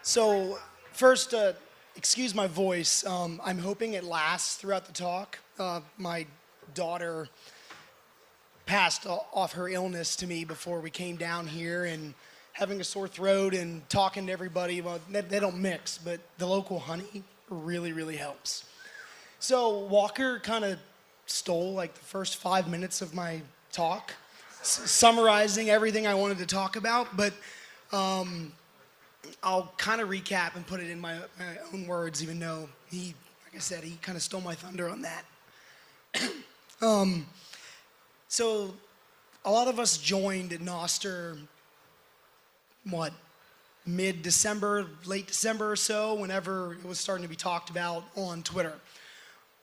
So first, excuse my voice. I'm hoping it lasts throughout the talk. My daughter passed off her illness to me before we came down here, and having a sore throat and talking to everybody, well, they don't mix, but the local honey really, really helps. So Walker kind of stole like the first 5 minutes of my talk, summarizing everything I wanted to talk about, but I'll kind of recap and put it in my own words, even though he, like I said, he kind of stole my thunder on that. So a lot of us joined Nostr, mid-December, late December or so, whenever it was starting to be talked about on Twitter.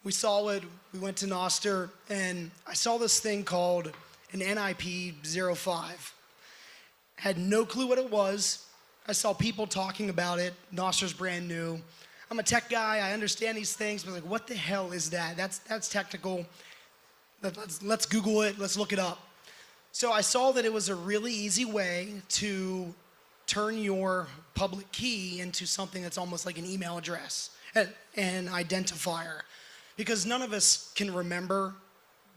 We saw it, we went to Nostr, and I saw this thing called an NIP-05. Had no clue what it was. I saw people talking about it. Nostr's brand new. I'm a tech guy, I understand these things, but like, what the hell is that? That's technical. Let's Google it, let's look it up. So I saw that it was a really easy way to turn your public key into something that's almost like an email address, an identifier. Because none of us can remember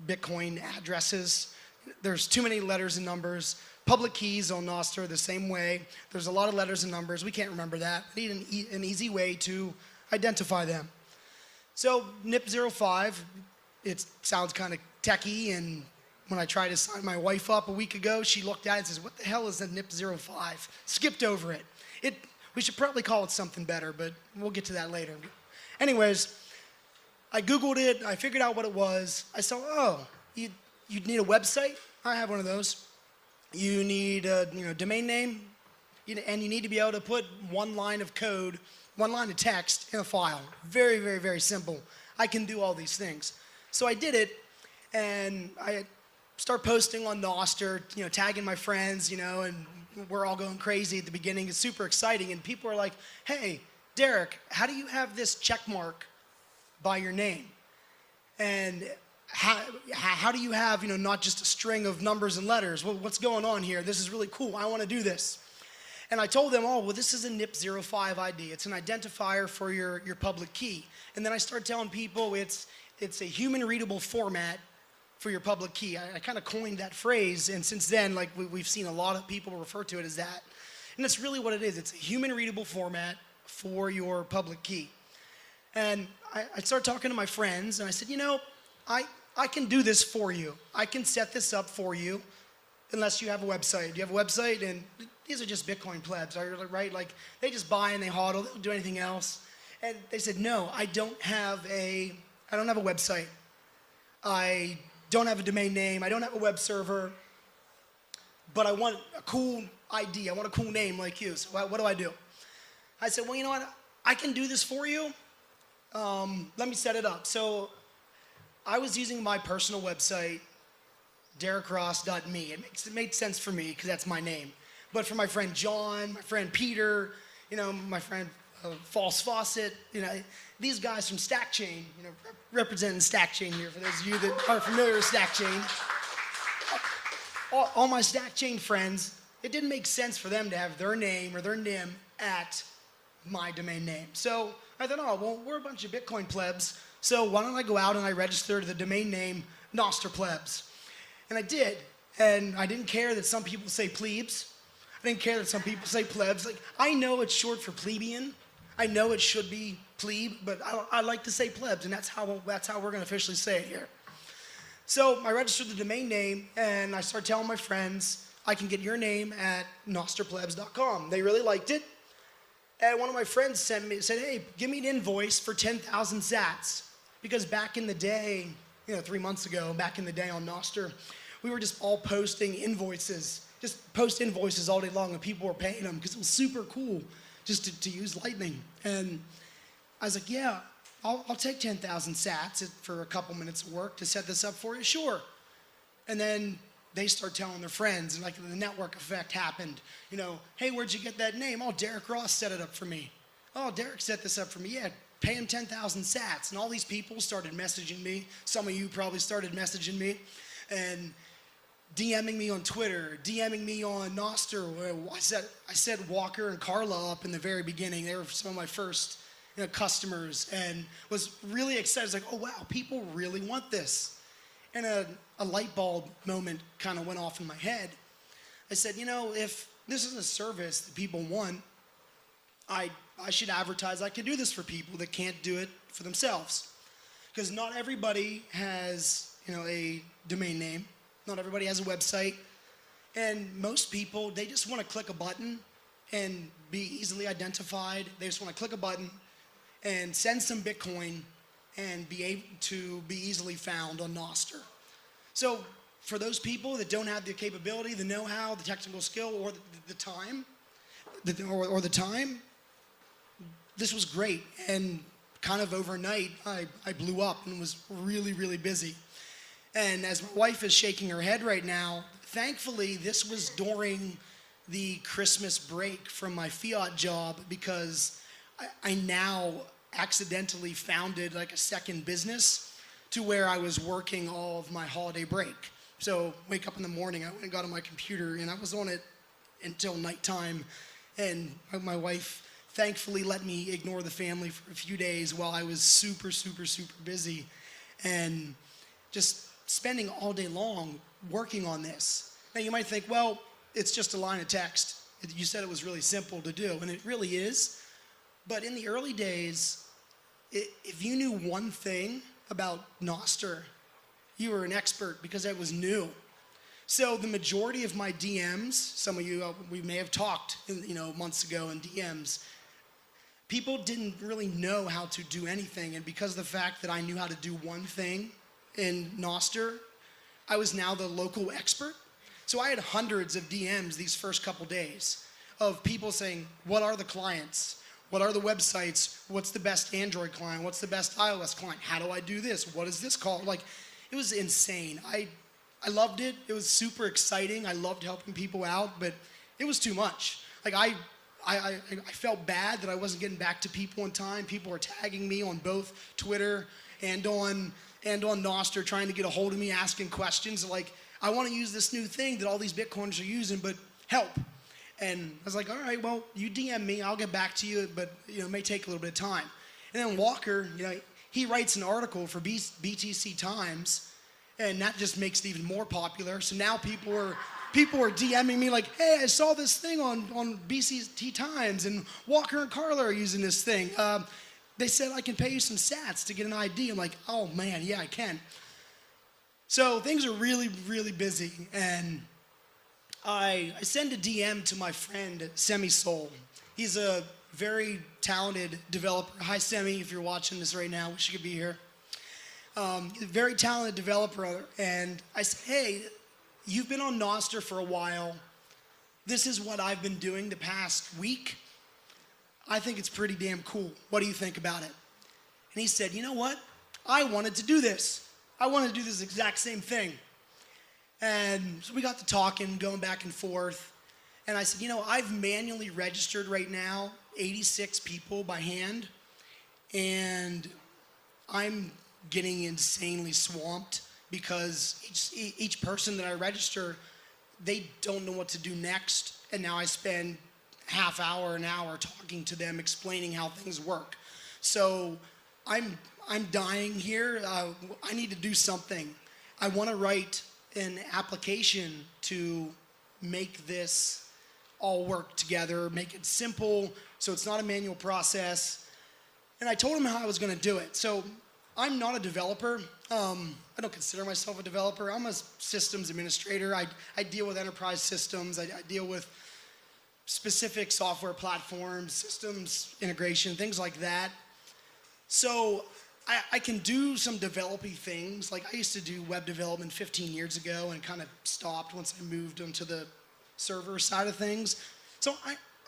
Bitcoin addresses. There's too many letters and numbers. Public keys on Nostr are the same way. There's a lot of letters and numbers. We can't remember that. We need an easy way to identify them. So NIP-05, it sounds kind of techy, and when I tried to sign my wife up a week ago, she looked at it and says, what the hell is a NIP-05? Skipped over it. We should probably call it something better, but we'll get to that later. Anyways, I Googled it, I figured out what it was. I saw, oh, you'd need a website? I have one of those. You need a domain name, and you need to be able to put one line of code, one line of text in a file. Very, very, very simple. I can do all these things. So I did it, and I start posting on Nostr, tagging my friends, and we're all going crazy at the beginning. It's super exciting, and people are like, hey, Derek, how do you have this check mark by your name? And how do you have, not just a string of numbers and letters? Well, what's going on here? This is really cool. I want to do this. And I told them, oh, well, this is a NIP-05 ID. It's an identifier for your public key. And then I started telling people it's a human-readable format for your public key. I kind of coined that phrase, and since then, like we've seen a lot of people refer to it as that. And that's really what it is. It's a human-readable format for your public key. And I started talking to my friends, and I said, I can do this for you. I can set this up for you, unless you have a website. Do you have a website? And these are just Bitcoin plebs, right? Like, they just buy and they hodl, they don't do anything else. And they said, no, I don't have a website. I don't have a domain name. I don't have a web server. But I want a cool ID. I want a cool name like you. So what do I do? I said, well, you know what? I can do this for you. Let me set it up. So I was using my personal website, derekross.me. It made sense for me because that's my name. But for my friend John, my friend Peter, my friend False Faucet, these guys from StackChain, representing StackChain here for those of you that are familiar with StackChain. All my StackChain friends, it didn't make sense for them to have their name or their nim at my domain name. So I thought, oh, well, we're a bunch of Bitcoin plebs, so why don't I go out and I register the domain name Nostr Plebs. And I did, and I didn't care that some people say plebes. I didn't care that some people say plebs. Like, I know it's short for plebeian. I know it should be plebe, but I like to say plebs, and that's how we're gonna officially say it here. So I registered the domain name, and I started telling my friends, I can get your name at nostrplebs.com. They really liked it. And one of my friends said, hey, give me an invoice for 10,000 sats. Because back in the day, 3 months ago, back in the day on Nostr, we were just all posting invoices, just post invoices all day long, and people were paying them because it was super cool just to use Lightning. And I was like, yeah, I'll take 10,000 sats for a couple minutes of work to set this up for you, sure. And then they start telling their friends, and like the network effect happened. Hey, where'd you get that name? Oh, Derek Ross set it up for me. Oh, Derek set this up for me. Yeah, pay him 10,000 sats. And all these people started messaging me. Some of you probably started messaging me. And DMing me on Twitter, DMing me on Nostr. I said Walker and Carla up in the very beginning. They were some of my first customers, and was really excited. I was like, oh wow, people really want this. And a light bulb moment kind of went off in my head. I said, if this is a service that people want, I should advertise I can do this for people that can't do it for themselves. Because not everybody has a domain name. Not everybody has a website. And most people, they just want to click a button and be easily identified. They just want to click a button and send some Bitcoin and be able to be easily found on Nostr. So for those people that don't have the capability, the know-how, the technical skill, or the time, this was great. And kind of overnight, I blew up and was really, really busy. And as my wife is shaking her head right now, thankfully this was during the Christmas break from my fiat job, because I now accidentally founded like a second business to where I was working all of my holiday break. So wake up in the morning, I went and got on my computer and I was on it until nighttime. And my wife thankfully let me ignore the family for a few days while I was super, super, super busy. And just spending all day long working on this. Now you might think, well, it's just a line of text. You said it was really simple to do, and it really is. But in the early days, if you knew one thing about Nostr, you were an expert, because it was new. So the majority of my DMs, some of you, we may have talked months ago in DMs, people didn't really know how to do anything. And because of the fact that I knew how to do one thing in Nostr, I was now the local expert. So I had hundreds of DMs these first couple days of people saying, what are the clients? What are the websites? What's the best Android client? What's the best iOS client? How do I do this? What is this called? Like, it was insane. I loved it. It was super exciting. I loved helping people out, but it was too much. Like, I felt bad that I wasn't getting back to people in time. People were tagging me on both Twitter and on Nostr, trying to get a hold of me, asking questions like, I want to use this new thing that all these Bitcoiners are using, but help. And I was like, all right, well, you DM me, I'll get back to you, but it may take a little bit of time. And then Walker, he writes an article for BTC Times, and that just makes it even more popular. So now people are DMing me like, hey, I saw this thing on BTC Times, and Walker and Carla are using this thing. They said I can pay you some sats to get an ID. I'm like, oh man, yeah, I can. So things are really, really busy, and I send a DM to my friend, Semi-Soul. He's a very talented developer. Hi, Semi, if you're watching this right now, wish you could be here. Very talented developer, and I said, hey, you've been on Nostr for a while. This is what I've been doing the past week. I think it's pretty damn cool. What do you think about it? And he said, you know what? I wanted to do this. I wanted to do this exact same thing. And so we got to talking, going back and forth. And I said, I've manually registered right now 86 people by hand. And I'm getting insanely swamped because each person that I register, they don't know what to do next. And now I spend half hour, an hour talking to them, explaining how things work. So I'm dying here. I need to do something. I want to write an application to make this all work together, make it simple so it's not a manual process. And I told him how I was going to do it. So I'm not a developer. I don't consider myself a developer. I'm a systems administrator. I deal with enterprise systems. I deal with specific software platforms, systems integration, things like that. So I can do some developing things. Like I used to do web development 15 years ago and kind of stopped once I moved onto the server side of things. So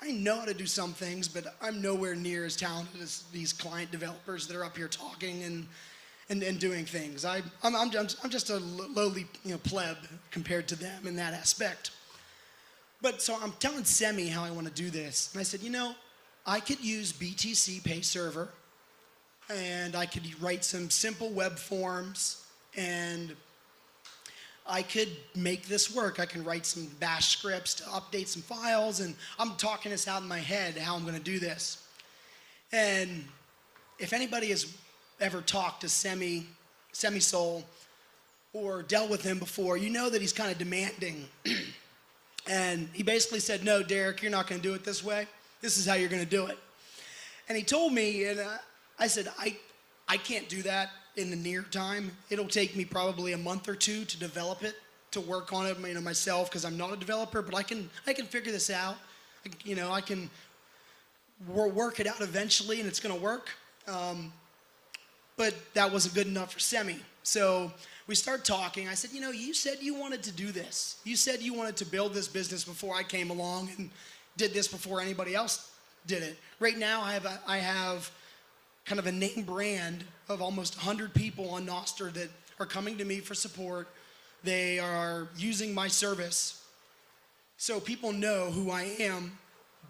I know how to do some things, but I'm nowhere near as talented as these client developers that are up here talking and doing things. I'm just a lowly pleb compared to them in that aspect. But so I'm telling Semi how I want to do this. And I said, I could use BTC Pay Server, and I could write some simple web forms, and I could make this work. I can write some bash scripts to update some files, and I'm talking this out in my head how I'm going to do this. And if anybody has ever talked to Semi-Soul or dealt with him before, you know that he's kind of demanding. And he basically said, no, Derek, you're not going to do it this way. This is how you're going to do it. And he told me, and I said, I can't do that in the near time. It'll take me probably a month or two to develop it, to work on it, myself, because I'm not a developer, but I can figure this out. I can work it out eventually, and it's going to work. But that wasn't good enough for Semi. So we start talking. I said, you said you wanted to do this. You said you wanted to build this business before I came along and did this before anybody else did it. Right now, I have kind of a name brand of almost 100 people on Nostr that are coming to me for support. They are using my service. So people know who I am,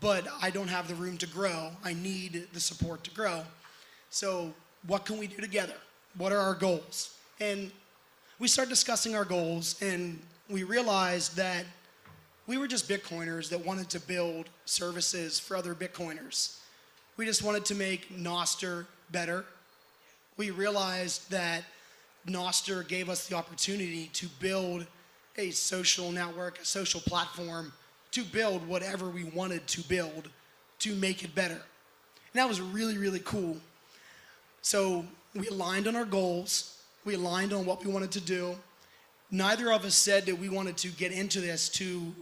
but I don't have the room to grow. I need the support to grow. So what can we do together? What are our goals? And we started discussing our goals, and we realized that we were just Bitcoiners that wanted to build services for other Bitcoiners. We just wanted to make Nostr better. We realized that Nostr gave us the opportunity to build a social network, a social platform, to build whatever we wanted to build to make it better. And that was really, really cool. So we aligned on our goals. We aligned on what we wanted to do. Neither of us said that we wanted to get into this to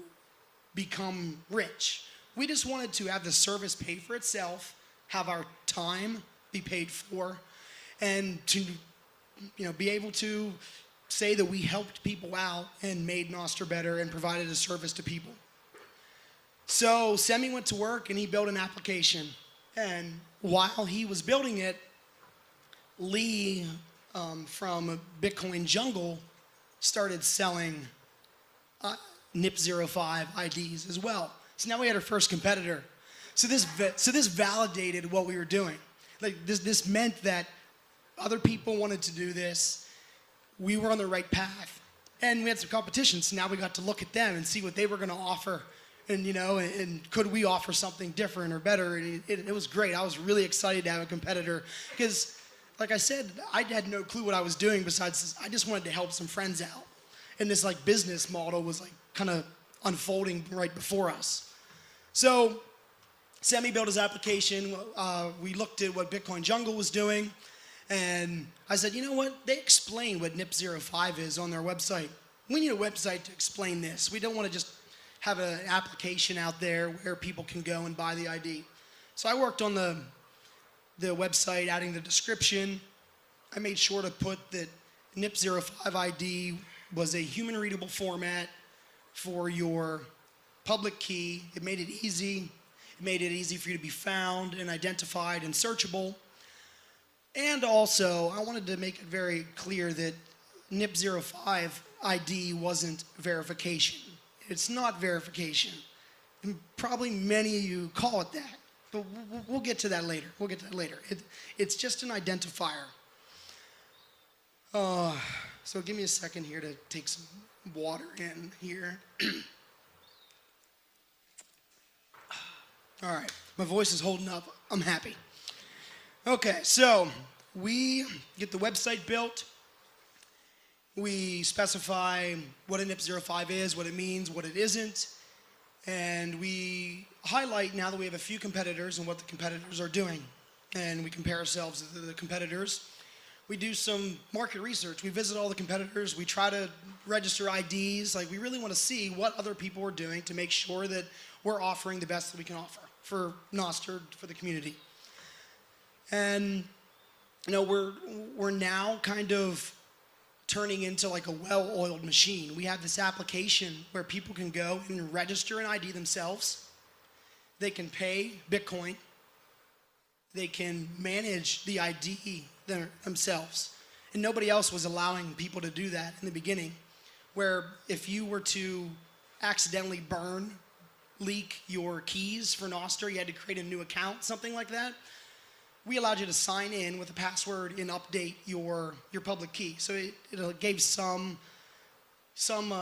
become rich. We just wanted to have the service pay for itself, have our time be paid for, and to be able to say that we helped people out and made Nostr better and provided a service to people. So Semi went to work and he built an application. And while he was building it, Lee from Bitcoin Jungle started selling NIP05 IDs as well. So now we had our first competitor. So this validated what we were doing. Like this meant that other people wanted to do this. We were on the right path, and we had some competition. So now we got to look at them and see what they were going to offer, and and could we offer something different or better? And it was great. I was really excited to have a competitor because, like I said, I had no clue what I was doing besides I just wanted to help some friends out, and this business model was kind of unfolding right before us. So Semi built his application. We looked at what Bitcoin Jungle was doing, and I said, you know what? They explain what NIP05 is on their website. We need a website to explain this. We don't want to just have an application out there where people can go and buy the ID. So I worked on the website, adding the description. I made sure to put that NIP05 ID was a human-readable format for your public key. It made it easy. It made it easy for you to be found and identified and searchable. And also, I wanted to make it very clear that NIP05 ID wasn't verification. It's not verification. And probably many of you call it that, but we'll get to that later. It's just an identifier. So give me a second here to take some water in here. All right, my voice is holding up. I'm happy. Okay, so we get the website built. We specify what a NIP05 is, what it means, what it isn't. And we highlight now that we have a few competitors and what the competitors are doing. And we compare ourselves to the competitors. We do some market research. We visit all the competitors. We try to register IDs. We really want to see what other people are doing to make sure that we're offering the best that we can offer for Nostr, for the community. And we're now kind of turning into a well-oiled machine. We have this application where people can go and register an ID themselves. They can pay Bitcoin. They can manage the ID themselves. And nobody else was allowing people to do that in the beginning, where if you were to accidentally leak your keys for Nostr, you had to create a new account, something like that. We allowed you to sign in with a password and update your public key. So it gave some some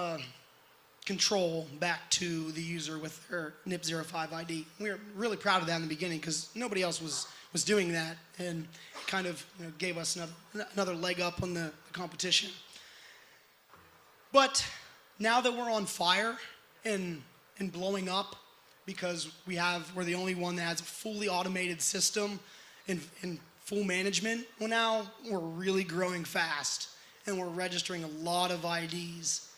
control back to the user with their NIP05 ID. We were really proud of that in the beginning because nobody else was doing that, and kind of gave us another leg up on the competition. But now that we're on fire and blowing up, because we're the only one that has a fully automated system and full management, well, now we're really growing fast and we're registering a lot of IDs,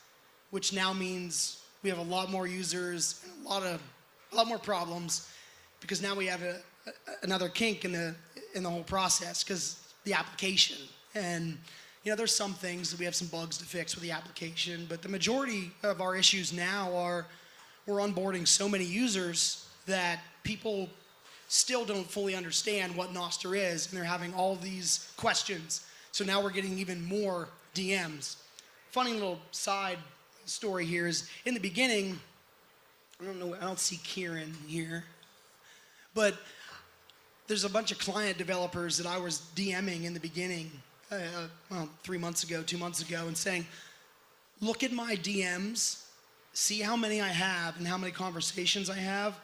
which now means we have a lot more users and a lot more problems, because now we have another kink in the whole process, because the application. And there's some things that we have some bugs to fix with the application, but the majority of our issues now are we're onboarding so many users that people still don't fully understand what Nostr is, and they're having all these questions. So now we're getting even more DMs. Funny little side story here is, in the beginning, I don't see Kieran here, but there's a bunch of client developers that I was DMing in the beginning, 3 months ago, 2 months ago, and saying, look at my DMs, see how many I have and how many conversations I have,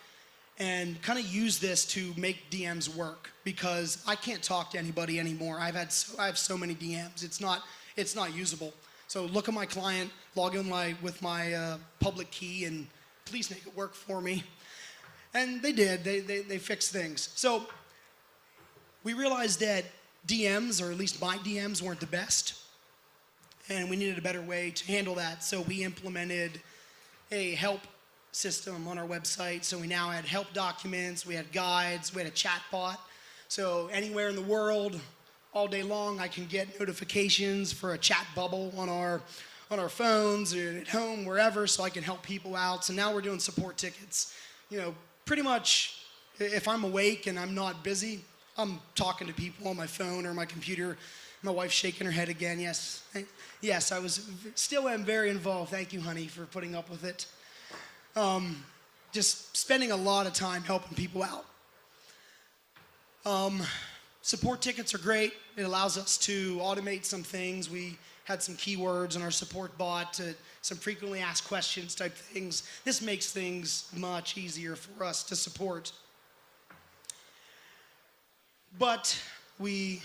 and kind of use this to make DMs work, because I can't talk to anybody anymore. I have so many DMs. It's not usable. So look at my client, log in with my public key, and please make it work for me. And they did. They fixed things. So we realized that DMs, or at least my DMs, weren't the best, and we needed a better way to handle that. So we implemented a help system on our website. So we now had help documents, we had guides, we had a chat bot. So anywhere in the world, all day long, I can get notifications for a chat bubble on our phones or at home, wherever, so I can help people out. So now we're doing support tickets. Pretty much, if I'm awake and I'm not busy, I'm talking to people on my phone or my computer. My wife's shaking her head again. Yes, I still am very involved. Thank you, honey, for putting up with it. Just spending a lot of time helping people out. Support tickets are great. It allows us to automate some things. We had some keywords on our support bot, some frequently asked questions type things. This makes things much easier for us to support. But we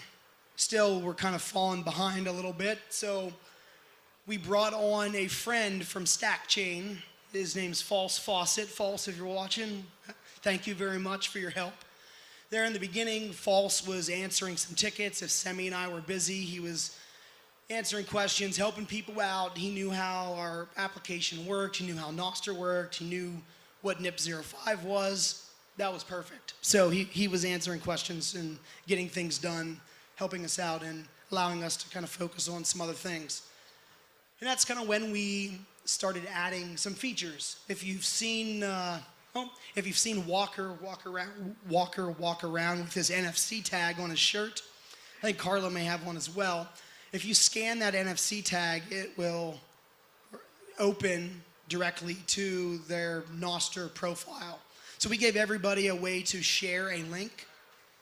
still were kind of falling behind a little bit, so we brought on a friend from StackChain. His name's False Faucet. False, if you're watching, thank you very much for your help. There in the beginning, False was answering some tickets. If Semi and I were busy, he was answering questions, helping people out. He knew how our application worked. He knew how Nostr worked. He knew what NIP05 was. That was perfect. So he was answering questions and getting things done, helping us out and allowing us to kind of focus on some other things. And that's kind of when we started adding some features. If you've seen Walker walk around with his NFC tag on his shirt, I think Carla may have one as well. If you scan that NFC tag, it will open directly to their Nostr profile. So we gave everybody a way to share a link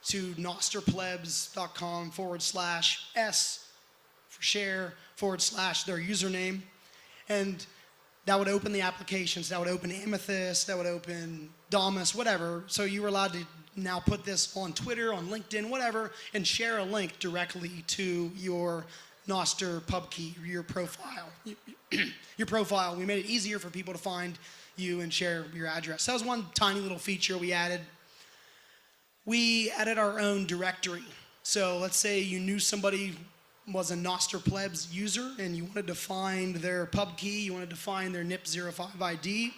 to nostrplebs.com/s for share / their username. And that would open the applications. That would open Amethyst. That would open Damus, whatever. So you were allowed to now put this on Twitter, on LinkedIn, whatever, and share a link directly to your Nostr pub key, your profile. Your profile. We made it easier for people to find you and share your address. That was one tiny little feature we added. We added our own directory. So let's say you knew somebody was a Nostr Plebs user and you wanted to find their pub key, you wanted to find their NIP05 ID.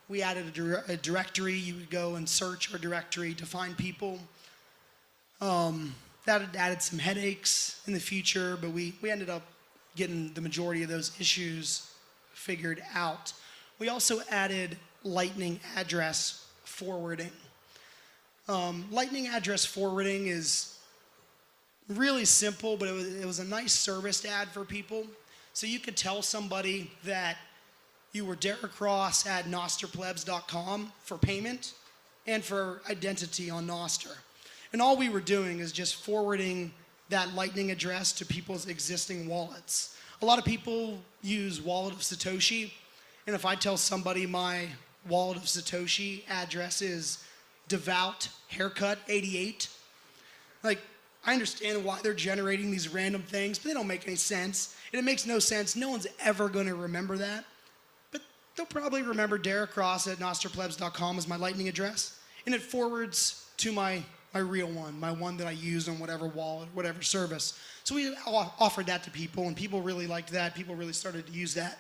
We added a directory. You would go and search our directory to find people. That added some headaches in the future, but we ended up getting the majority of those issues figured out. We also added lightning address forwarding. Lightning address forwarding is really simple, but it was a nice service to add for people. So you could tell somebody that you were Derek Ross at nostrplebs.com for payment and for identity on Nostr. And all we were doing is just forwarding that lightning address to people's existing wallets. A lot of people use Wallet of Satoshi, and if I tell somebody my Wallet of Satoshi address is Devout Haircut 88, like, I understand why they're generating these random things, but they don't make any sense. And it makes no sense. No one's ever going to remember that. But they'll probably remember Derek Ross at nostrplebs.com as my Lightning address. And it forwards to my real one, my one that I use on whatever wallet, whatever service. So we offered that to people, and people really liked that. People really started to use that.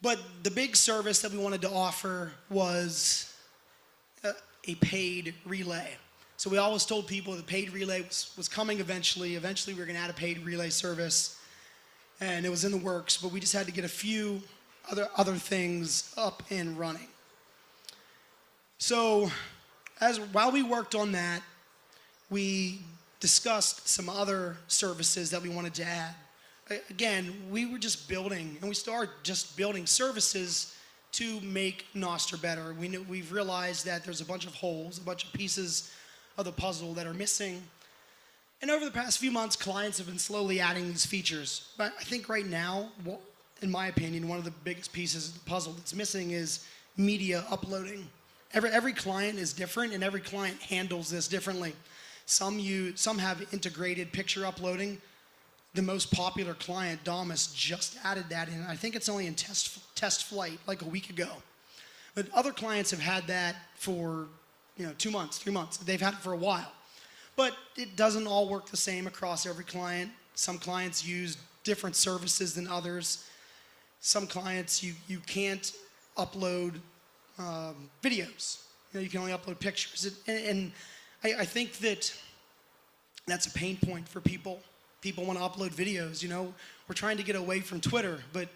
But the big service that we wanted to offer was a paid relay. So we always told people the paid relay was coming eventually. Eventually we were going to add a paid relay service, and it was in the works, but we just had to get a few other things up and running. So while we worked on that, we discussed some other services that we wanted to add. Again, we were just building, and we still are just building services to make Nostr better. We've realized that there's a bunch of holes, a bunch of pieces of the puzzle that are missing. And over the past few months, clients have been slowly adding these features. But I think right now, in my opinion, one of the biggest pieces of the puzzle that's missing is media uploading. Every client is different, and every client handles this differently. Some have integrated picture uploading. The most popular client, Damus, just added that in. I think it's only in test flight like a week ago. But other clients have had that for 2 months, 3 months. They've had it for a while. But it doesn't all work the same across every client. Some clients use different services than others. Some clients, you can't upload videos. You can only upload pictures. And I think that's a pain point for people. People want to upload videos. We're trying to get away from Twitter, but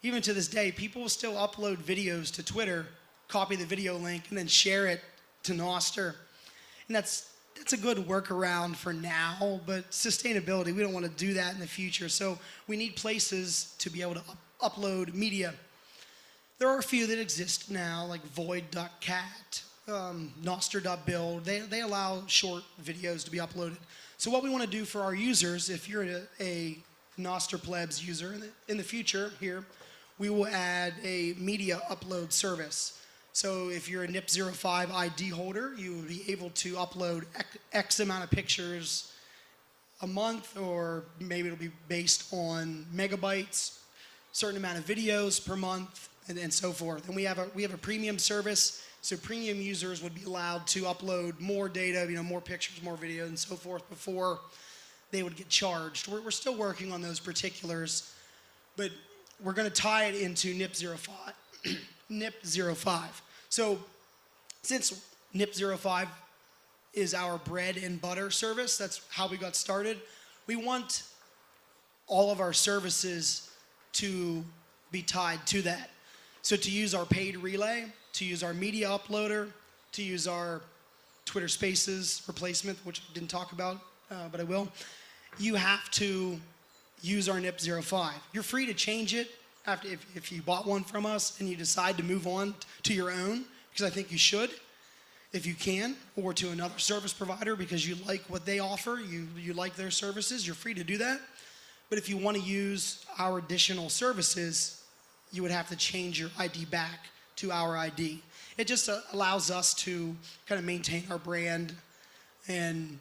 even to this day, people will still upload videos to Twitter, copy the video link, and then share it to Nostr. And that's a good workaround for now, but sustainability, we don't want to do that in the future. So we need places to be able to upload media. There are a few that exist now, like void.cat, nostr.build. They allow short videos to be uploaded. So what we want to do for our users, if you're a Nostr Plebs user in the future here, we will add a media upload service. So if you're a NIP05 ID holder, you will be able to upload X amount of pictures a month, or maybe it'll be based on megabytes, certain amount of videos per month, and so forth. And we have a premium service, so premium users would be allowed to upload more data, more pictures, more video, and so forth before they would get charged. We're still working on those particulars, but we're going to tie it into NIP05. NIP05. So since NIP05 is our bread and butter service, that's how we got started, we want all of our services to be tied to that. So to use our paid relay, to use our media uploader, to use our Twitter Spaces replacement, which I didn't talk about, but I will, you have to use our NIP05. You're free to change it if you bought one from us and you decide to move on to your own, because I think you should, if you can, or to another service provider because you like what they offer, you like their services, you're free to do that. But if you want to use our additional services, you would have to change your ID back to our ID. It just allows us to kind of maintain our brand and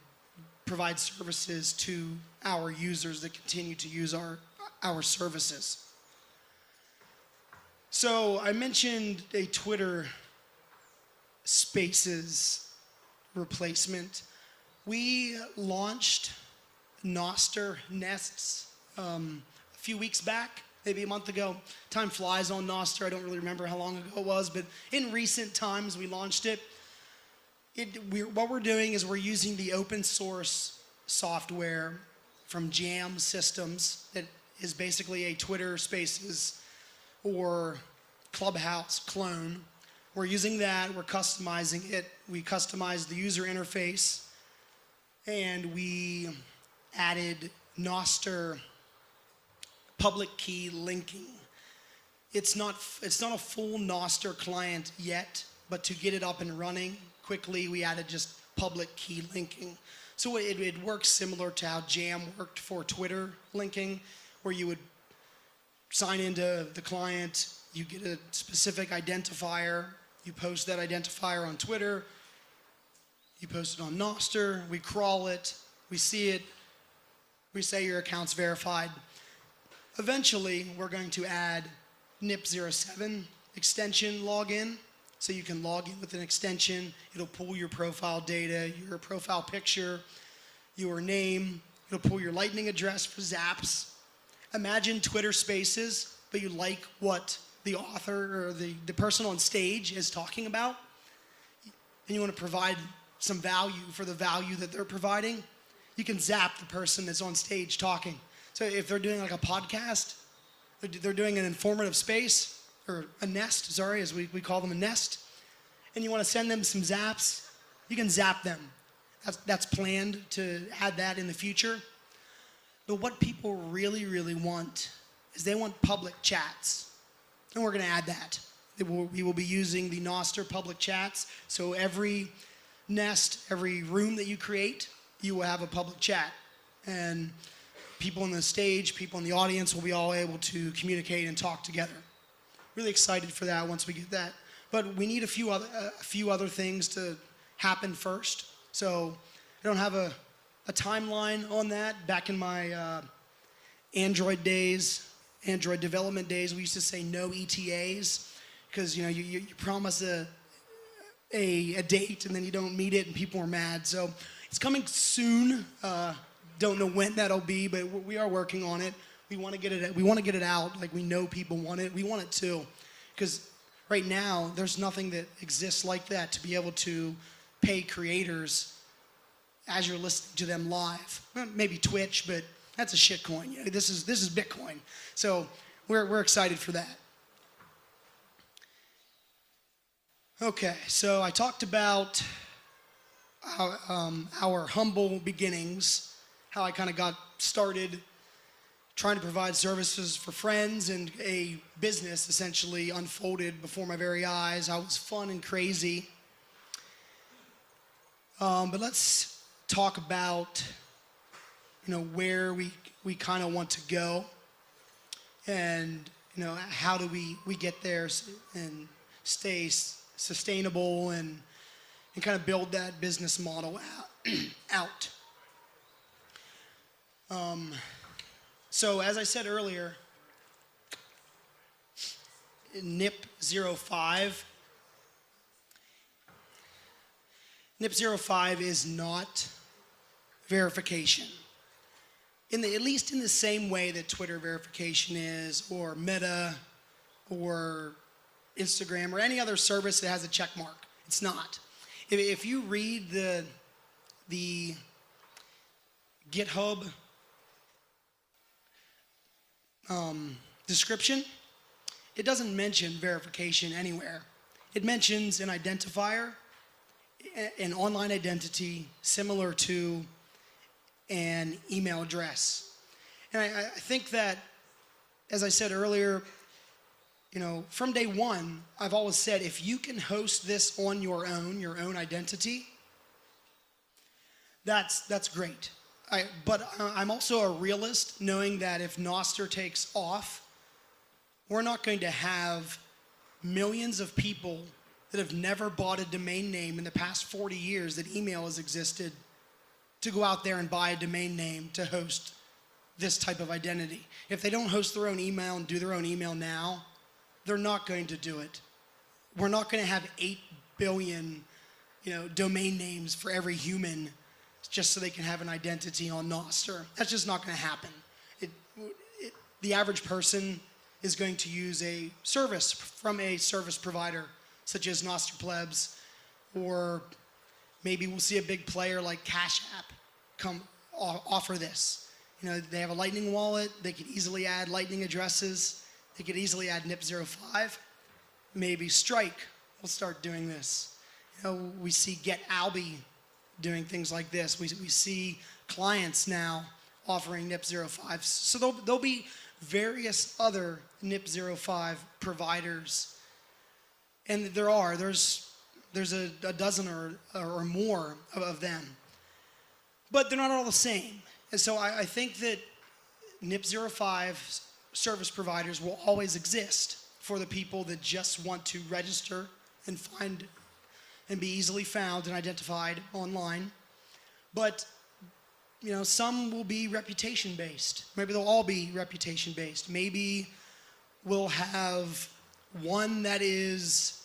provide services to our users that continue to use our services. So I mentioned a Twitter Spaces replacement. We launched Nostr Nests a few weeks back, maybe a month ago. Time flies on Nostr. I don't really remember how long ago it was, but in recent times we launched it. What we're doing is we're using the open source software from Jam Systems that is basically a Twitter Spaces or Clubhouse clone. We're using that, we're customizing it. We customized the user interface, and we added Nostr public key linking. It's not a full Nostr client yet, but to get it up and running quickly, we added just public key linking. So it works similar to how Jam worked for Twitter linking, where you would sign into the client, you get a specific identifier, you post that identifier on Twitter, you post it on Nostr, we crawl it, we see it, we say your account's verified. Eventually, we're going to add NIP07 extension login, so you can log in with an extension. It'll pull your profile data, your profile picture, your name. It'll pull your lightning address for zaps. Imagine Twitter Spaces, but you like what the author or the person on stage is talking about, and you want to provide some value for the value that they're providing. You can zap the person that's on stage talking. So if they're doing like a podcast, they're doing an informative space, or a nest, sorry, as we call them, a nest, and you want to send them some zaps, you can zap them. That's planned to add that in the future. But what people really, really want is they want public chats, and we're going to add that. We will be using the Nostr public chats, so every nest, every room that you create, you will have a public chat, and people on the stage, people in the audience will be all able to communicate and talk together. Really excited for that once we get that. But we need a few other things to happen first. So I don't have a timeline on that. Back in my Android development days, we used to say no ETAs, because you promise a date and then you don't meet it and people are mad. So it's coming soon. Don't know when that'll be, but we are working on it. We want to get it out. Like, we know people want it. We want it too, because right now there's nothing that exists like that, to be able to pay creators as you're listening to them live. Well, maybe Twitch, but that's a shit coin. This is Bitcoin. So we're excited for that. Okay, so I talked about our humble beginnings, how I kind of got started trying to provide services for friends, and a business essentially unfolded before my very eyes. I was fun and crazy. But let's talk about where we kind of want to go, and how do we get there and stay sustainable and kind of build that business model out. So as I said earlier, NIP05 is not verification. At least in the same way that Twitter verification is, or Meta, or Instagram, or any other service that has a check mark. It's not. If you read the GitHub description, it doesn't mention verification anywhere. It mentions an identifier, an online identity similar to an email address. And I think that, as I said earlier, from day one, I've always said, if you can host this on your own identity, that's great. But I'm also a realist, knowing that if Nostr takes off, we're not going to have millions of people that have never bought a domain name in the past 40 years that email has existed to go out there and buy a domain name to host this type of identity. If they don't host their own email and do their own email now, they're not going to do it. We're not going to have 8 billion, domain names for every human just so they can have an identity on Nostr. That's just not going to happen. The average person is going to use a service from a service provider, such as Nostr Plebs, or maybe we'll see a big player like Cash App come offer this. They have a Lightning wallet. They could easily add Lightning addresses. They could easily add NIP05. Maybe Strike will start doing this. We see Get Alby doing things like this. We see clients now offering NIP05. So there'll be various other NIP05 providers. And there's there's a dozen or more of them. But they're not all the same. And so I think that NIP05 service providers will always exist for the people that just want to register and find and be easily found and identified online. But some will be reputation-based. Maybe they'll all be reputation-based. Maybe we'll have one that is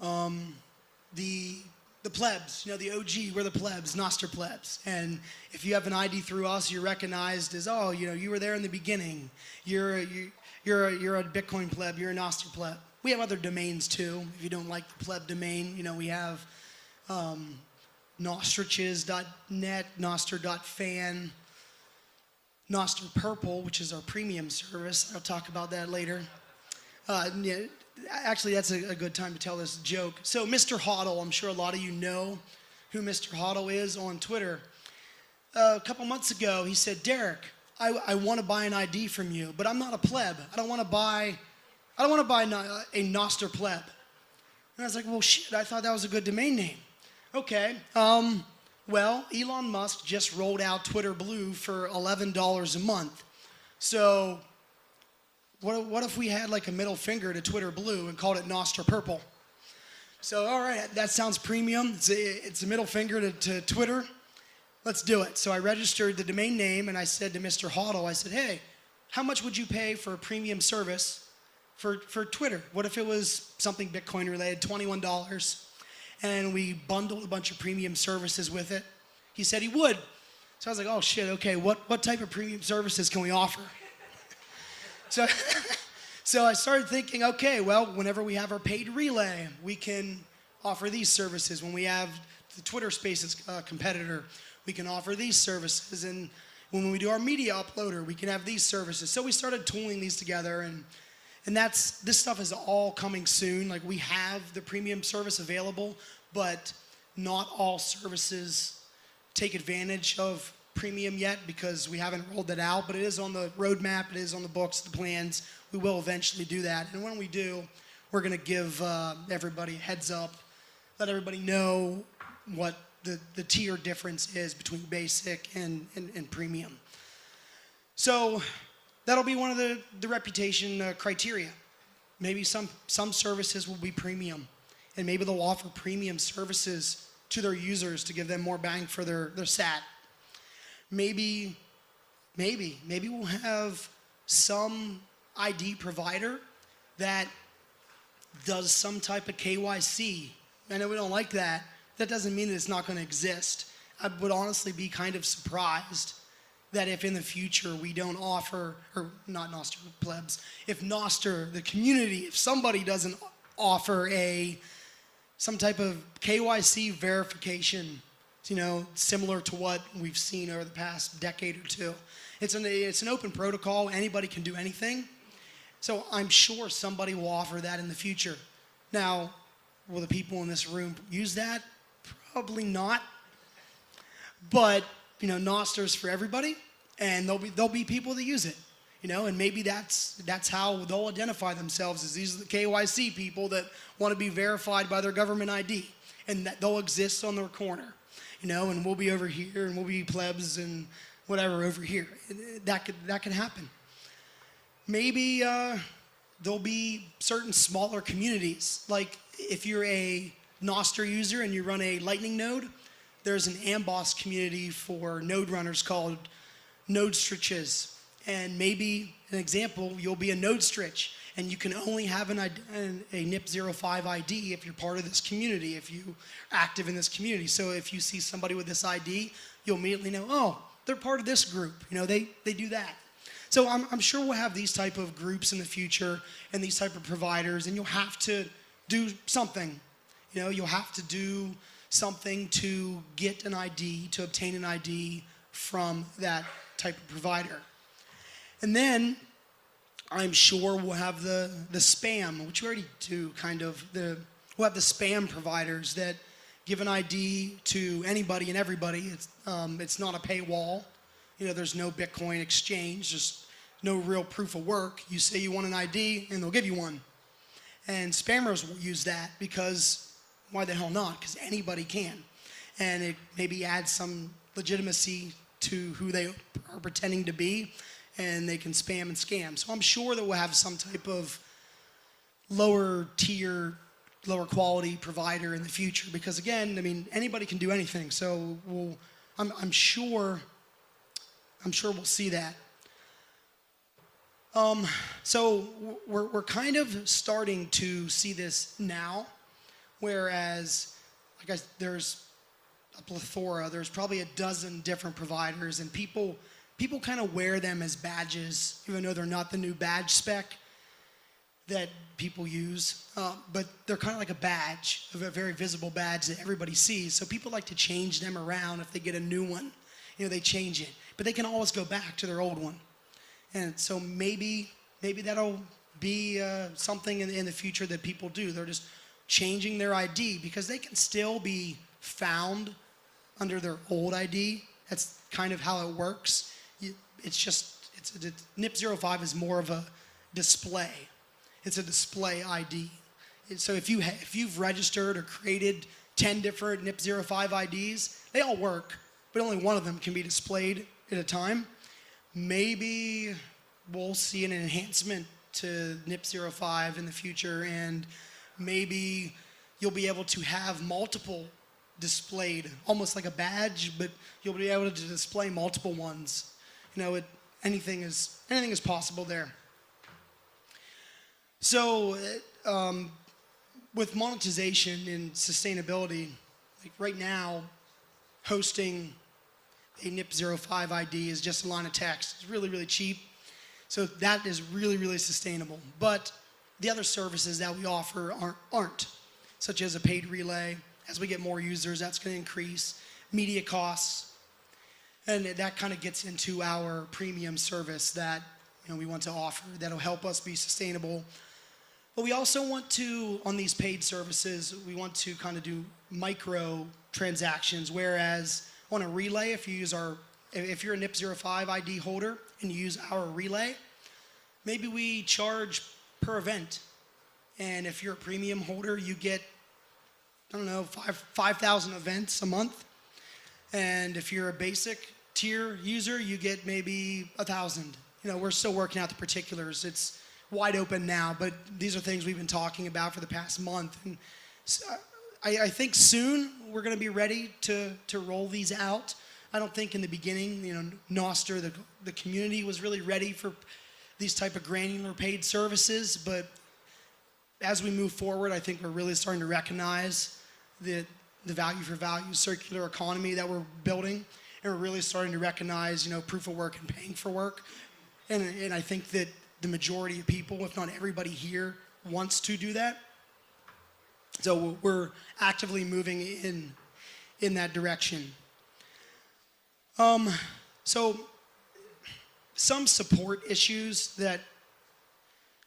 the plebs, the OG, we're the plebs, Nostr Plebs. And if you have an ID through us, you're recognized as, you were there in the beginning. You're a Bitcoin pleb, you're a Nostr pleb. We have other domains too. If you don't like the pleb domain, we have nostriches.net, nostr.fan, Nostr Purple, which is our premium service. I'll talk about that later. Actually, that's a good time to tell this joke. So Mr. Hodl, I'm sure a lot of you know who Mr. Hodl is on Twitter. A couple months ago, he said, Derek, I want to buy an ID from you, but I'm not a pleb. I don't want to buy a Nostr pleb. And I was like, well, shit, I thought that was a good domain name. Okay. Well, Elon Musk just rolled out Twitter Blue for $11 a month. So what if we had like a middle finger to Twitter Blue and called it Nostr Purple? So, all right, that sounds premium. It's a middle finger to Twitter. Let's do it. So I registered the domain name and I said to Mr. Hodl, I said, hey, how much would you pay for a premium service for Twitter? What if it was something Bitcoin related, $21? And we bundled a bunch of premium services with it. He said he would. So I was like, oh shit, okay, what type of premium services can we offer? So I started thinking, okay, well, whenever we have our paid relay, we can offer these services. When we have the Twitter Spaces competitor, we can offer these services. And when we do our media uploader, we can have these services. So we started tooling these together, and this stuff is all coming soon. Like, we have the premium service available, but not all services take advantage of premium yet because we haven't rolled it out, but it is on the roadmap, it is on the books, the plans. We will eventually do that. And when we do, we're going to give everybody a heads up, let everybody know what the tier difference is between basic and premium. So that'll be one of the reputation criteria. Maybe some services will be premium, and maybe they'll offer premium services to their users to give them more bang for their sat. Maybe we'll have some ID provider that does some type of KYC. I know we don't like that. That doesn't mean that it's not going to exist. I would honestly be kind of surprised that if in the future we don't offer, or not Nostr Plebs, if Nostr, the community, if somebody doesn't offer some type of KYC verification, similar to what we've seen over the past decade or two. It's an open protocol. Anybody can do anything. So I'm sure somebody will offer that in the future. Now, will the people in this room use that? Probably not. But, Nostr's for everybody, and there'll be people that use it. And maybe that's how they'll identify themselves, as these are the KYC people that want to be verified by their government ID, and that they'll exist on their corner. And we'll be over here, and we'll be plebs and whatever over here. That could happen. Maybe there'll be certain smaller communities. Like if you're a Nostr user and you run a Lightning node, there's an Amboss community for node runners called Nostriches. And maybe, an example, you'll be a Nostrich, and you can only have a NIP05 ID if you're part of this community, if you're active in this community. So if you see somebody with this ID, you'll immediately know, oh, they're part of this group. They do that. So I'm sure we'll have these type of groups in the future and these type of providers, and you'll have to do something. You'll have to do something to get an ID, to obtain an ID from that type of provider. And then I'm sure we'll have the spam, which we already do kind of. We'll have the spam providers that give an ID to anybody and everybody. It's not a paywall. There's no Bitcoin exchange, just no real proof of work. You say you want an ID, and they'll give you one. And spammers will use that because why the hell not? Because anybody can. And it maybe adds some legitimacy to who they are pretending to be, and they can spam and scam. So I'm sure that we'll have some type of lower tier, lower quality provider in the future, because again, I mean, anybody can do anything. So I'm sure we'll see that. So we're kind of starting to see this now, whereas there's a plethora, there's probably a dozen different providers, and people kind of wear them as badges, even though they're not the new badge spec that people use, but they're kind of like a badge, a very visible badge that everybody sees. So people like to change them around. If they get a new one, they change it, but they can always go back to their old one. And so maybe that'll be something in the future that people do. They're just changing their ID because they can still be found under their old ID. That's kind of how it works. NIP05 is more of a display. It's a display ID. So if you've registered or created 10 different NIP05 IDs, they all work, but only one of them can be displayed at a time. Maybe we'll see an enhancement to NIP05 in the future, and maybe you'll be able to have multiple displayed, almost like a badge, but you'll be able to display multiple ones. Anything is possible there. So with monetization and sustainability, like right now, hosting a NIP05 ID is just a line of text. It's really, really cheap. So that is really, really sustainable. But the other services that we offer aren't, such as a paid relay. As we get more users, that's going to increase media costs. And that kind of gets into our premium service that we want to offer that'll help us be sustainable. But we also want to, on these paid services, we want to kind of do micro transactions, whereas on a relay, if you're a NIP05 ID holder and you use our relay, maybe we charge per event. And if you're a premium holder, you get, 5,000 events a month. And if you're a basic tier user, you get maybe 1,000. We're still working out the particulars. It's wide open now, but these are things we've been talking about for the past month. And so I think soon we're going to be ready to roll these out. I don't think in the beginning, Nostr, the community was really ready for these type of granular paid services, but as we move forward, I think we're really starting to recognize the value for value circular economy that we're building, and we're really starting to recognize, proof of work and paying for work. And I think that the majority of people, if not everybody here, wants to do that. So we're actively moving in that direction. So some support issues that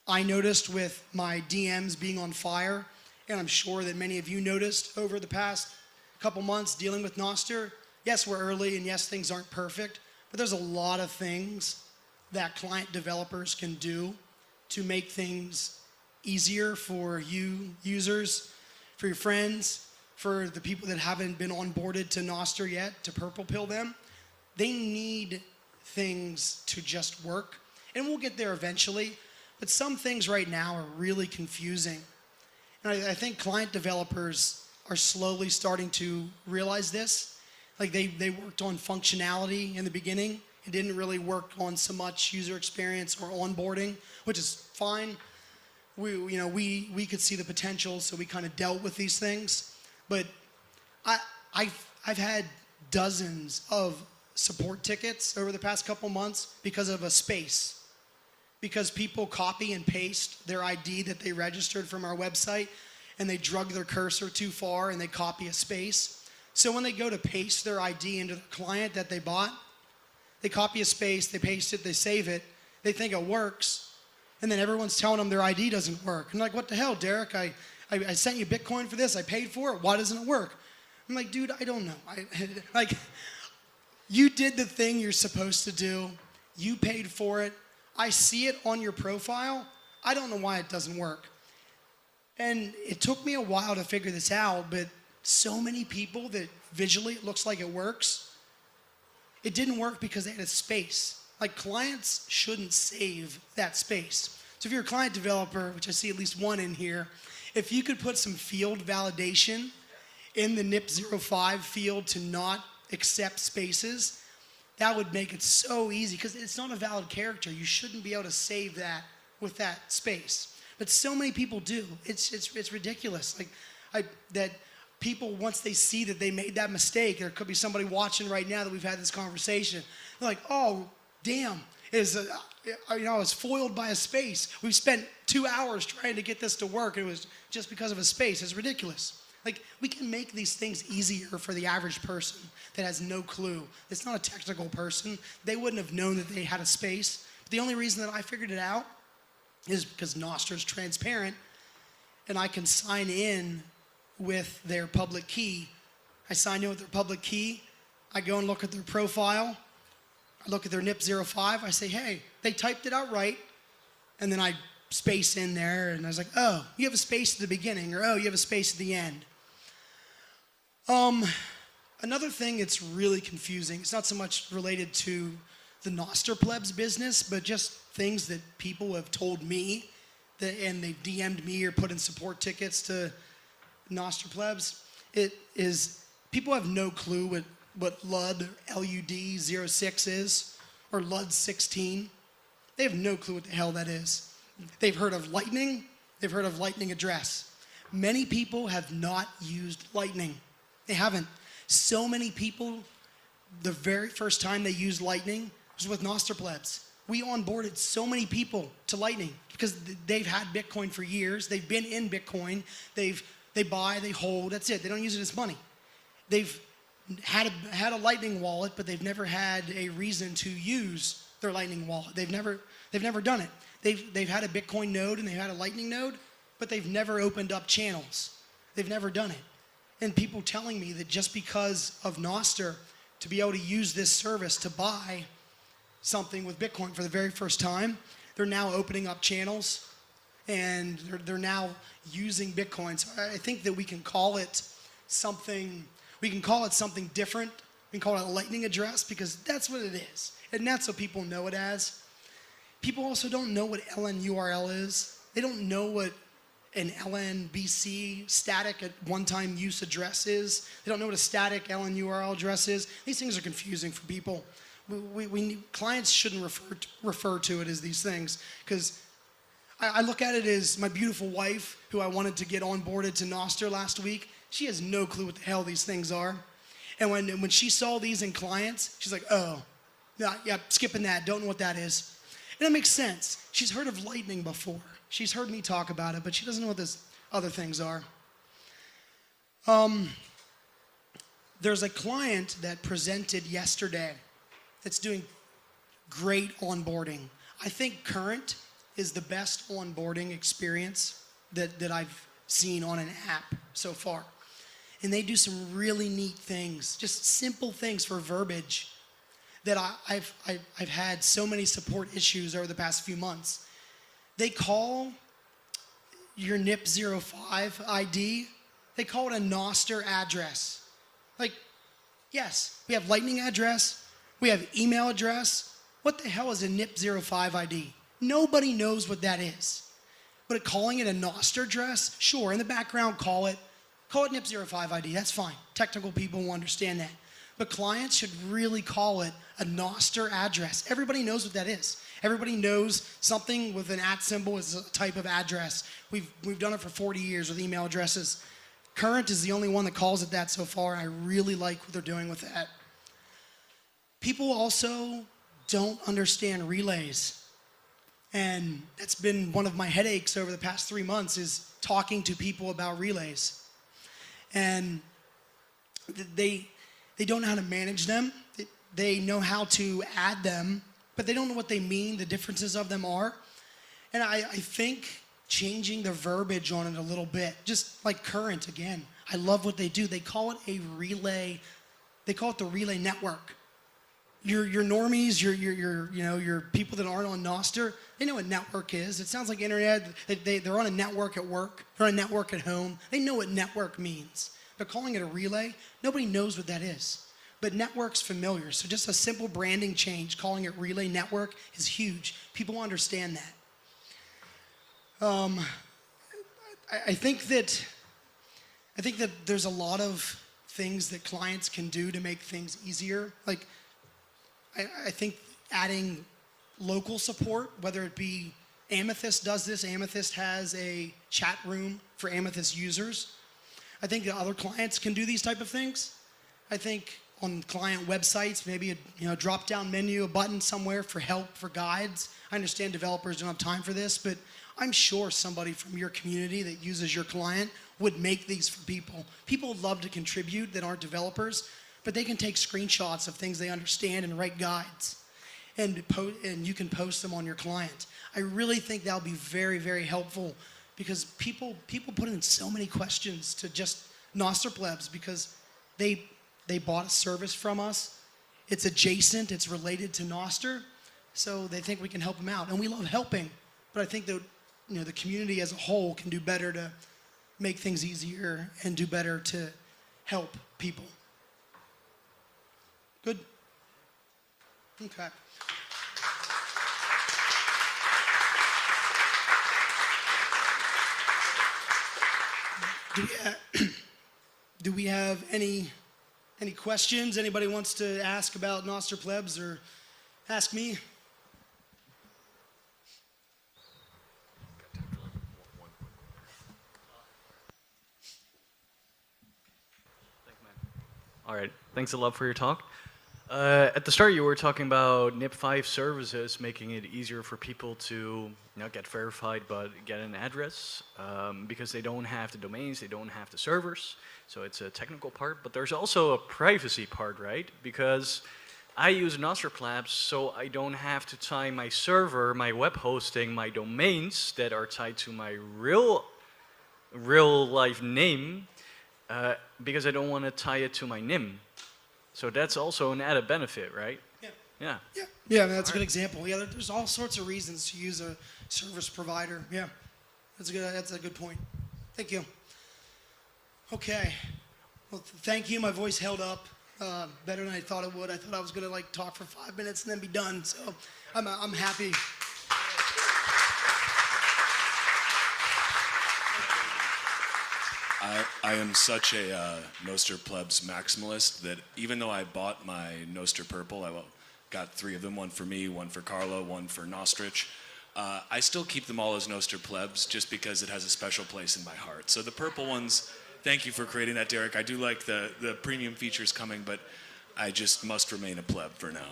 I noticed with my DMs being on fire, and I'm sure that many of you noticed over the past couple months dealing with Nostr. Yes, we're early, and yes, things aren't perfect, but there's a lot of things that client developers can do to make things easier for you users, for your friends, for the people that haven't been onboarded to Nostr yet, to purple pill them. They need things to just work, and we'll get there eventually, but some things right now are really confusing. And I think client developers are slowly starting to realize this. Like they worked on functionality in the beginning and didn't really work on so much user experience or onboarding, which is fine. We could see the potential, so we kind of dealt with these things. But I've had dozens of support tickets over the past couple months because of a space. Because people copy and paste their ID that they registered from our website, and they drug their cursor too far and they copy a space. So when they go to paste their ID into the client that they bought, they copy a space, they paste it, they save it, they think it works, and then everyone's telling them their ID doesn't work. I'm like, what the hell, Derek? I sent you Bitcoin for this, I paid for it, why doesn't it work? I'm like, dude, I don't know. You did the thing you're supposed to do, you paid for it, I see it on your profile, I don't know why it doesn't work. And it took me a while to figure this out, but so many people that visually it looks like it works, it didn't work because they had a space. Like clients shouldn't save that space. So if you're a client developer, which I see at least one in here, if you could put some field validation in the NIP05 field to not accept spaces, that would make it so easy because it's not a valid character. You shouldn't be able to save that with that space. But so many people do. It's ridiculous. That people, once they see that they made that mistake, there could be somebody watching right now that we've had this conversation. They're like, oh, damn, I was foiled by a space. We spent 2 hours trying to get this to work. And it was just because of a space. It's ridiculous. Like, we can make these things easier for the average person that has no clue. It's not a technical person. They wouldn't have known that they had a space. But the only reason that I figured it out is because Nostr's transparent, and I can sign in with their public key. I sign in with their public key. I go and look at their profile. I look at their NIP05. I say, hey, they typed it out right. And then I space in there, and I was like, oh, you have a space at the beginning, or oh, you have a space at the end. Another thing that's really confusing, it's not so much related to the Nostr Plebs business, but just things that people have told me, and they've DM'd me or put in support tickets to Nostr Plebs. It is, people have no clue what LUD, LUD 06 is, or LUD 16. They have no clue what the hell that is. They've heard of Lightning. They've heard of Lightning Address. Many people have not used Lightning. They haven't. So many people, the very first time they used Lightning was with Nostr Plebs. We onboarded so many people to Lightning because they've had Bitcoin for years. They've been in Bitcoin. They buy, they hold. That's it. They don't use it as money. They've had a Lightning wallet, but they've never had a reason to use their Lightning wallet. They've never done it. They've had a Bitcoin node and they've had a Lightning node, but they've never opened up channels. They've never done it. And people telling me that just because of Nostr, to be able to use this service to buy something with Bitcoin for the very first time, they're now opening up channels and they're now using Bitcoin. So I think that we can call it something different. We can call it a Lightning address because that's what it is. And that's what people know it as. People also don't know what LNURL is. They don't know what an LNBC, static at one-time use address is. They don't know what a static LNURL address is. These things are confusing for people. Clients shouldn't refer to it as these things because I look at it as my beautiful wife who I wanted to get onboarded to Nostr last week. She has no clue what the hell these things are. And when she saw these in clients, she's like, oh, yeah, skipping that, don't know what that is. And it makes sense. She's heard of Lightning before. She's heard me talk about it, but she doesn't know what those other things are. There's a client that presented yesterday that's doing great onboarding. I think Current is the best onboarding experience that I've seen on an app so far. And they do some really neat things, just simple things for verbiage that I've had so many support issues over the past few months. They call your NIP05 ID, they call it a Nostr address. Like, yes, we have Lightning address, we have email address. What the hell is a NIP05 ID? Nobody knows what that is. But calling it a Nostr address, sure, in the background call it NIP05 ID, that's fine. Technical people will understand that. But clients should really call it a Nostr address. Everybody knows what that is. Everybody knows something with an @ symbol is a type of address. We've done it for 40 years with email addresses. Current is the only one that calls it that so far. I really like what they're doing with that. People also don't understand relays. And that's been one of my headaches over the past 3 months is talking to people about relays. And they don't know how to manage them. They know how to add them, but they don't know what they mean, the differences of them are. And I think changing the verbiage on it a little bit, just like Current again. I love what they do. They call it a relay. They call it the relay network. Your normies, your people that aren't on Nostr, They know what network is. It sounds like internet. They're on a network at work. They're on a network at home. They know what network means. But calling it a relay, nobody knows what that is. But network's familiar. So just a simple branding change, calling it relay network, is huge. People understand that. I think that there's a lot of things that clients can do to make things easier. Like, I think adding local support, whether it be Amethyst does this. Amethyst has a chat room for Amethyst users. I think that other clients can do these type of things. I think on client websites, maybe a drop-down menu, a button somewhere for help, for guides. I understand developers don't have time for this, but I'm sure somebody from your community that uses your client would make these for people. People love to contribute that aren't developers, but they can take screenshots of things they understand and write guides. And you can post them on your client. I really think that'll be very, very helpful because people put in so many questions to just Nostr Plebs because they bought a service from us. It's adjacent, it's related to Nostr, so they think we can help them out. And we love helping, but I think that the community as a whole can do better to make things easier and do better to help people. Good? Okay. Do we have any questions? Anybody wants to ask about Nostr Plebs or ask me? All right, thanks a lot for your talk. At the start, you were talking about NIP5 services, making it easier for people to not get verified, but get an address, because they don't have the domains, they don't have the servers. So it's a technical part, but there's also a privacy part, right? Because I use Nostr Plebs, so I don't have to tie my server, my web hosting, my domains that are tied to my real life name, because I don't want to tie it to my NIM. So that's also an added benefit, right? Yeah. Yeah, that's a good example. Yeah, there's all sorts of reasons to use a service provider. Yeah, that's a good point. Thank you. Okay. Well, thank you. My voice held up better than I thought it would. I thought I was gonna talk for 5 minutes and then be done. So I'm happy. I am such a Nostr Plebs maximalist that even though I bought my Nostr Purple, I got 3 of them, one for me, one for Carlo, one for Nostric. I still keep them all as Nostr Plebs just because it has a special place in my heart. So the purple ones, thank you for creating that, Derek. I do like the premium features coming, but I just must remain a pleb for now.